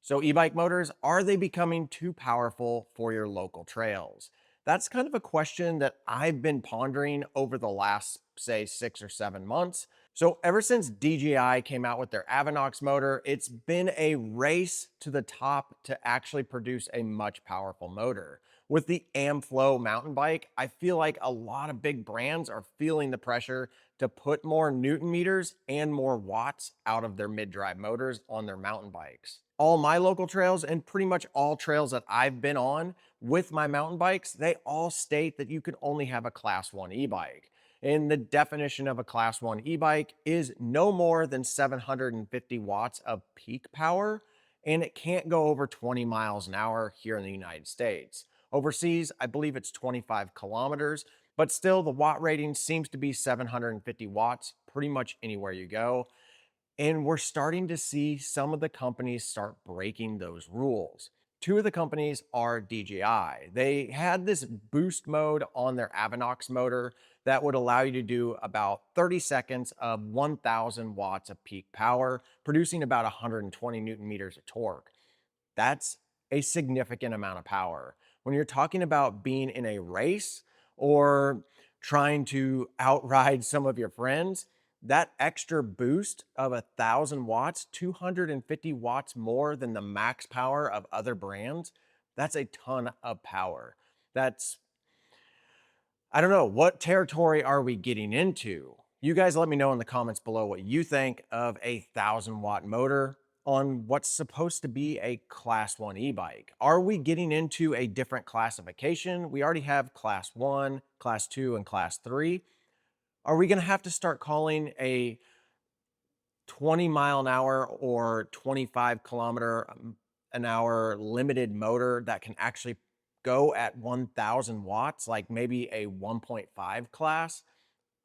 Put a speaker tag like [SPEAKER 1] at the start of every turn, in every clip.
[SPEAKER 1] So, e-bike motors, are they becoming too powerful for your local trails? That's kind of a question that I've been pondering over the last, say, 6 or 7 months. So, ever since DJI came out with their Avanox motor, it's been a race to the top to actually produce a much powerful motor. With the AmFlow mountain bike, I feel like a lot of big brands are feeling the pressure to put more Newton meters and more watts out of their mid-drive motors on their mountain bikes. All my local trails and pretty much all trails that I've been on with my mountain bikes, they all state that you can only have a class 1 e-bike. And the definition of a class 1 e-bike is no more than 750 watts of peak power, and it can't go over 20 miles an hour here in the United States. Overseas, I believe it's 25 kilometers, but still the watt rating seems to be 750 watts pretty much anywhere you go. And we're starting to see some of the companies start breaking those rules. Two of the companies are DJI. They had this boost mode on their Avanox motor that would allow you to do about 30 seconds of 1000 watts of peak power, producing about 120 Newton meters of torque. That's a significant amount of power. When you're talking about being in a race or trying to outride some of your friends, that extra boost of 1,000 watts, 250 watts more than the max power of other brands, that's a ton of power. That's, I don't know, what territory are we getting into? You guys let me know in the comments below what you think of a 1,000 watt motor on what's supposed to be a class 1 e-bike. Are we getting into a different classification? We already have class 1, class 2, and class 3. Are we going to have to start calling a 20 mile an hour or 25 kilometer an hour limited motor that can actually go at 1000 watts, like maybe a 1.5 class?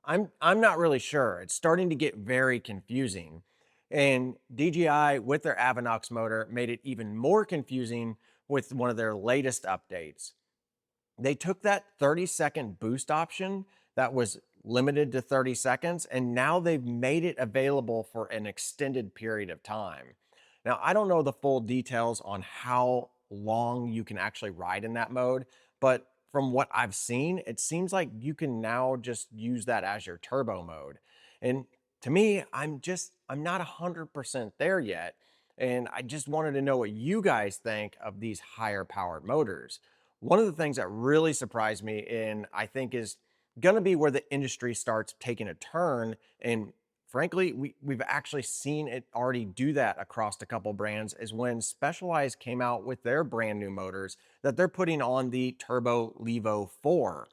[SPEAKER 1] I'm not really sure. It's starting to get very confusing. And DJI with their Avanox motor made it even more confusing with one of their latest updates. They took that 30-second boost option that was limited to 30 seconds, and now they've made it available for an extended period of time. Now, I don't know the full details on how long you can actually ride in that mode, but from what I've seen, it seems like you can now just use that as your turbo mode. And to me, I'm not 100% there yet. And I just wanted to know what you guys think of these higher powered motors. One of the things that really surprised me and I think is going to be where the industry starts taking a turn, and frankly, we've actually seen it already do that across a couple brands, is when Specialized came out with their brand new motors that they're putting on the Turbo Levo 4.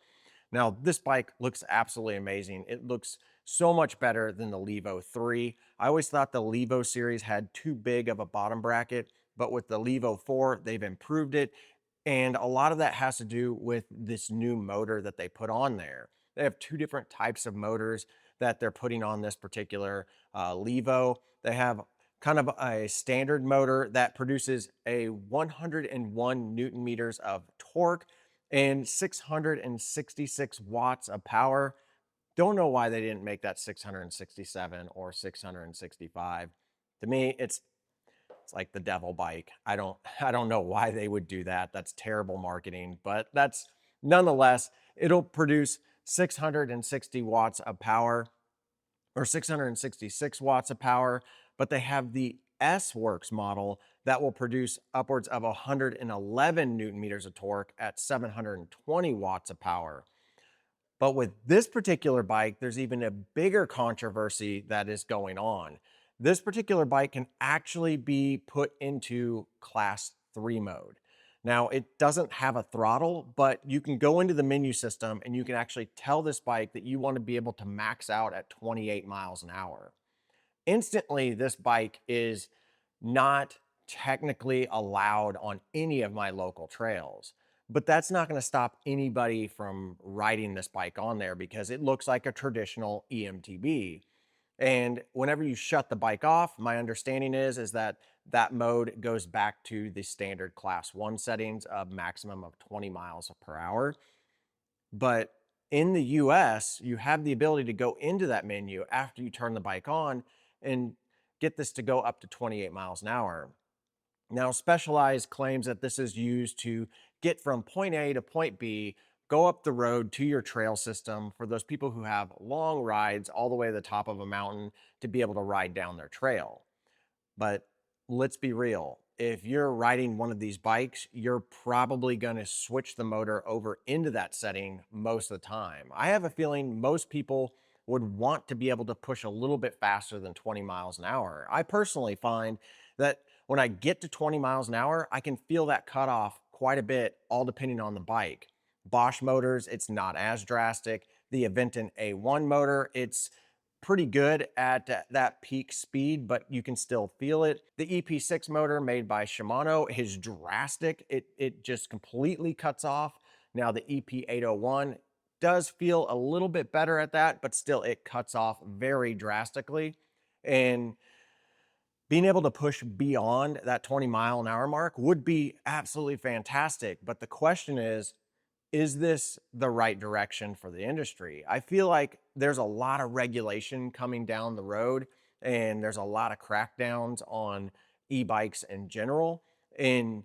[SPEAKER 1] Now, this bike looks absolutely amazing. It looks so much better than the Levo 3. I always thought the Levo series had too big of a bottom bracket, but with the Levo 4, they've improved it. And a lot of that has to do with this new motor that they put on there. They have two different types of motors that they're putting on this particular Levo. They have kind of a standard motor that produces a 101 Newton meters of torque and 666 watts of power. Don't know why they didn't make that 667 or 665. To me, it's like the devil bike. I don't know why they would do that. That's terrible marketing, but that's nonetheless, it'll produce 660 watts of power or 666 watts of power, but they have the S Works model that will produce upwards of 111 Newton meters of torque at 720 watts of power. But with this particular bike, there's even a bigger controversy that is going on. This particular bike can actually be put into class 3 mode. Now, it doesn't have a throttle, but you can go into the menu system and you can actually tell this bike that you want to be able to max out at 28 miles an hour. Instantly, this bike is not technically allowed on any of my local trails. But that's not going to stop anybody from riding this bike on there because it looks like a traditional eMTB. And whenever you shut the bike off, my understanding is that that mode goes back to the standard class 1 settings of maximum of 20 miles per hour. But in the US, you have the ability to go into that menu after you turn the bike on and get this to go up to 28 miles an hour. Now, Specialized claims that this is used to get from point A to point B, go up the road to your trail system for those people who have long rides all the way to the top of a mountain to be able to ride down their trail. But let's be real. If you're riding one of these bikes, you're probably going to switch the motor over into that setting most of the time. I have a feeling most people would want to be able to push a little bit faster than 20 miles an hour. I personally find that when I get to 20 miles an hour, I can feel that cutoff quite a bit, all depending on the bike. Bosch motors, it's not as drastic. The Aventon A1 motor, it's pretty good at that peak speed, but you can still feel it. The EP6 motor made by Shimano is drastic. It just completely cuts off. Now the EP801 does feel a little bit better at that, but still it cuts off very drastically. And being able to push beyond that 20-mile-an-hour mark would be absolutely fantastic. But the question is this the right direction for the industry? I feel like there's a lot of regulation coming down the road, and there's a lot of crackdowns on e-bikes in general. And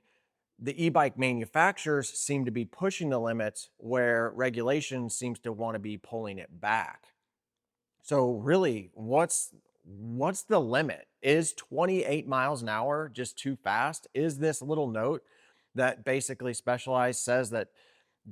[SPEAKER 1] the e-bike manufacturers seem to be pushing the limits where regulation seems to want to be pulling it back. So really, what's the limit? Is 28 miles an hour just too fast? Is this little note that basically Specialized says that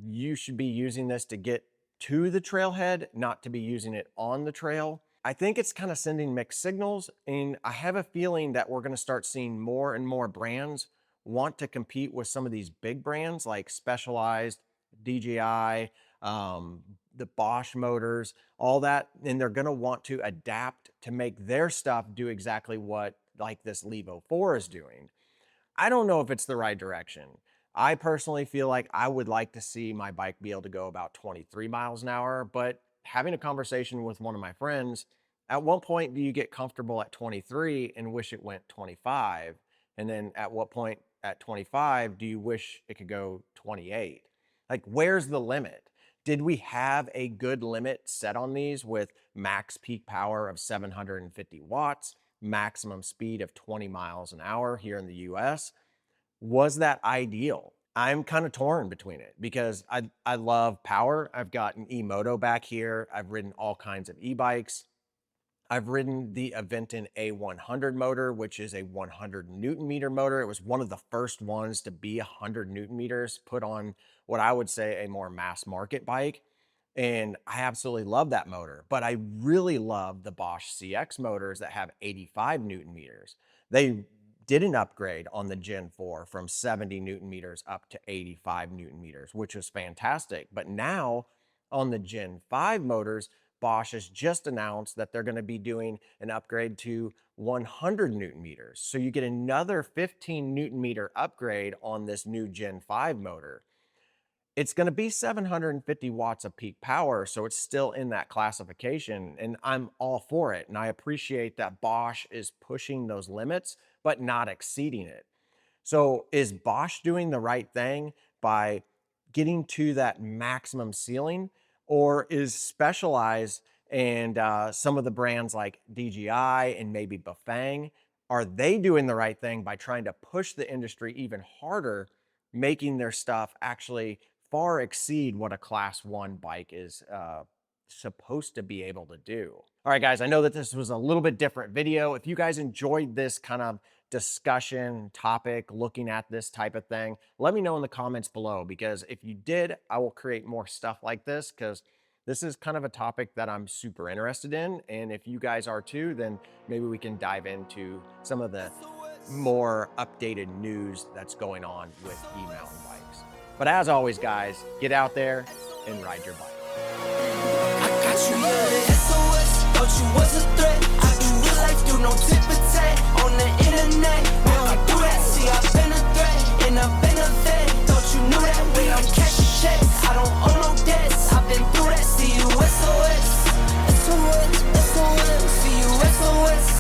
[SPEAKER 1] you should be using this to get to the trailhead, not to be using it on the trail? I think it's kind of sending mixed signals, and I have a feeling that we're going to start seeing more and more brands want to compete with some of these big brands like Specialized, DJI, the Bosch motors, all that, and they're going to want to adapt to make their stuff do exactly what like this Levo 4 is doing. I don't know if it's the right direction. I personally feel like I would like to see my bike be able to go about 23 miles an hour, but having a conversation with one of my friends, at what point do you get comfortable at 23 and wish it went 25? And then at what point at 25 do you wish it could go 28? Like, where's the limit? Did we have a good limit set on these with max peak power of 750 watts, maximum speed of 20 miles an hour here in the US? Was that ideal? I'm kind of torn between it because I love power. I've got an e-moto back here. I've ridden all kinds of e-bikes. I've ridden the Aventon A100 motor, which is a 100 Newton meter motor. It was one of the first ones to be 100 Newton meters put on what I would say a more mass market bike. And I absolutely love that motor, but I really love the Bosch CX motors that have 85 Newton meters. They did an upgrade on the Gen 4 from 70 Newton meters up to 85 Newton meters, which was fantastic. But now on the Gen 5 motors, Bosch has just announced that they're going to be doing an upgrade to 100 Newton meters. So you get another 15 Newton meter upgrade on this new Gen 5 motor. It's going to be 750 watts of peak power, so it's still in that classification, and I'm all for it. And I appreciate that Bosch is pushing those limits, but not exceeding it. So is Bosch doing the right thing by getting to that maximum ceiling, or is Specialized and some of the brands like DJI and maybe Bafang, are they doing the right thing by trying to push the industry even harder, making their stuff actually far exceed what a class 1 bike is supposed to be able to do? All right, guys, I know that this was a little bit different video. If you guys enjoyed this kind of discussion topic, looking at this type of thing, let me know in the comments below, because if you did, I will create more stuff like this, because this is kind of a topic that I'm super interested in. And if you guys are too, then maybe we can dive into some of the more updated news that's going on with e-mountain bikes. But as always, guys, get out there and ride your bike.
[SPEAKER 2] I got you, yeah, the SOS. Thought you was a threat. I do real life, do no tip for tat on the internet. Now I do that, see, I've been